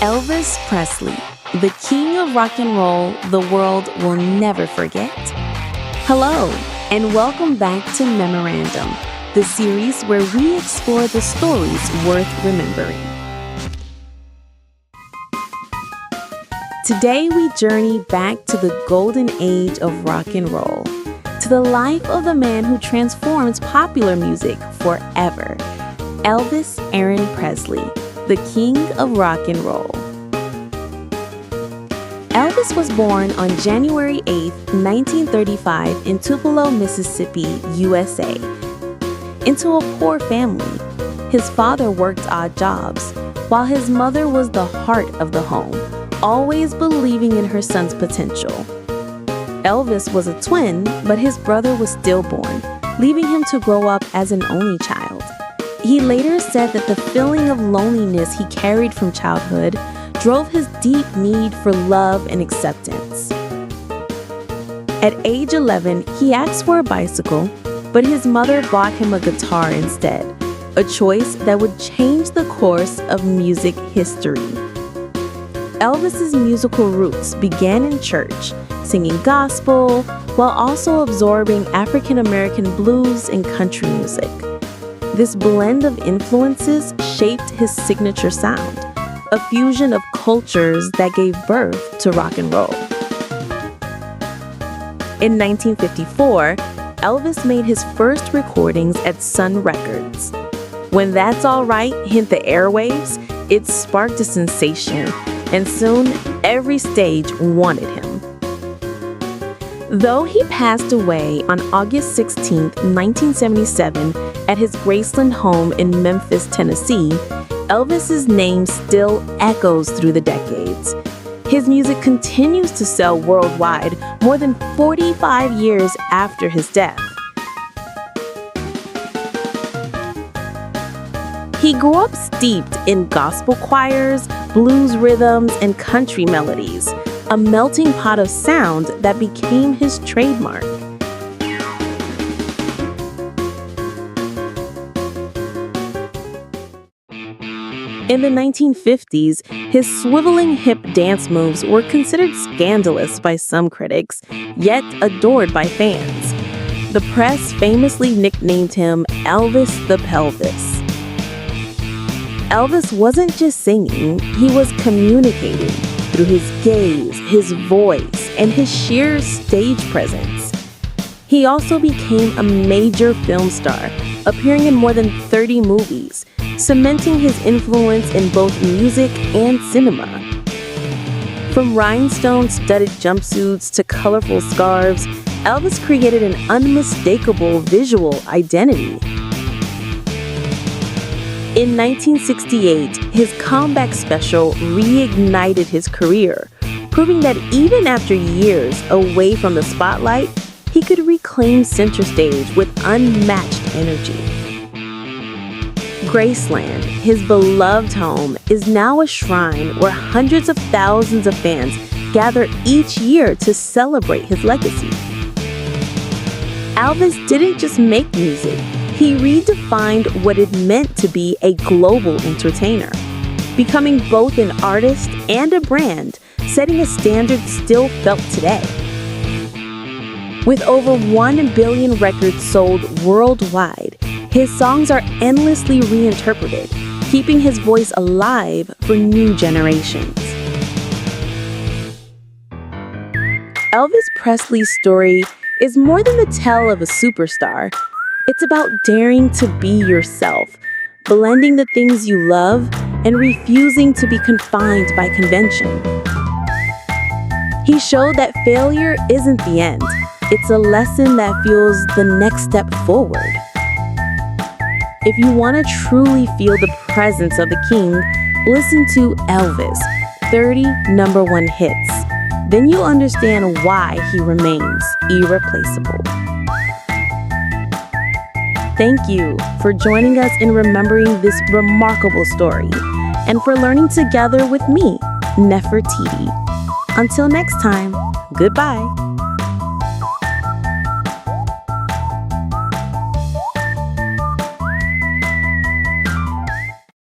Elvis Presley, the king of rock and roll the world will never forget. Hello, and welcome back to Memorandum, the series where we explore the stories worth remembering. Today we journey back to the golden age of rock and roll, to the life of the man who transformed popular music forever, Elvis Aaron Presley, the king of rock and roll. Elvis was born on January 8, 1935 in Tupelo, Mississippi, USA. Into a poor family, his father worked odd jobs, while his mother was the heart of the home, always believing in her son's potential. Elvis was a twin, but his brother was stillborn, leaving him to grow up as an only child. He later said that the feeling of loneliness he carried from childhood drove his deep need for love and acceptance. At age 11, he asked for a bicycle, but his mother bought him a guitar instead, a choice that would change the course of music history. Elvis's musical roots began in church, singing gospel, while also absorbing African American blues and country music. This blend of influences shaped his signature sound, a fusion of cultures that gave birth to rock and roll. In 1954, Elvis made his first recordings at Sun Records. When That's All Right hit the airwaves, it sparked a sensation, and soon every stage wanted him. Though he passed away on August 16, 1977, at his Graceland home in Memphis, Tennessee, Elvis's name still echoes through the decades. His music continues to sell worldwide more than 45 years after his death. He grew up steeped in gospel choirs, blues rhythms, and country melodies, a melting pot of sound that became his trademark. In the 1950s, his swiveling hip dance moves were considered scandalous by some critics, yet adored by fans. The press famously nicknamed him Elvis the Pelvis. Elvis wasn't just singing, he was communicating through his gaze, his voice, and his sheer stage presence. He also became a major film star, appearing in more than 30 movies, cementing his influence in both music and cinema. From rhinestone-studded jumpsuits to colorful scarves, Elvis created an unmistakable visual identity. In 1968, his comeback special reignited his career, proving that even after years away from the spotlight, he could reclaim center stage with unmatched energy. Graceland, his beloved home, is now a shrine where hundreds of thousands of fans gather each year to celebrate his legacy. Elvis didn't just make music, he redefined what it meant to be a global entertainer, becoming both an artist and a brand, setting a standard still felt today. With over 1 billion records sold worldwide, his songs are endlessly reinterpreted, keeping his voice alive for new generations. Elvis Presley's story is more than the tale of a superstar. It's about daring to be yourself, blending the things you love and refusing to be confined by convention. He showed that failure isn't the end. It's a lesson that fuels the next step forward. If you want to truly feel the presence of the king, listen to Elvis, 30 #1 hits. Then you'll understand why he remains irreplaceable. Thank you for joining us in remembering this remarkable story and for learning together with me, Nefertytie. Until next time, goodbye.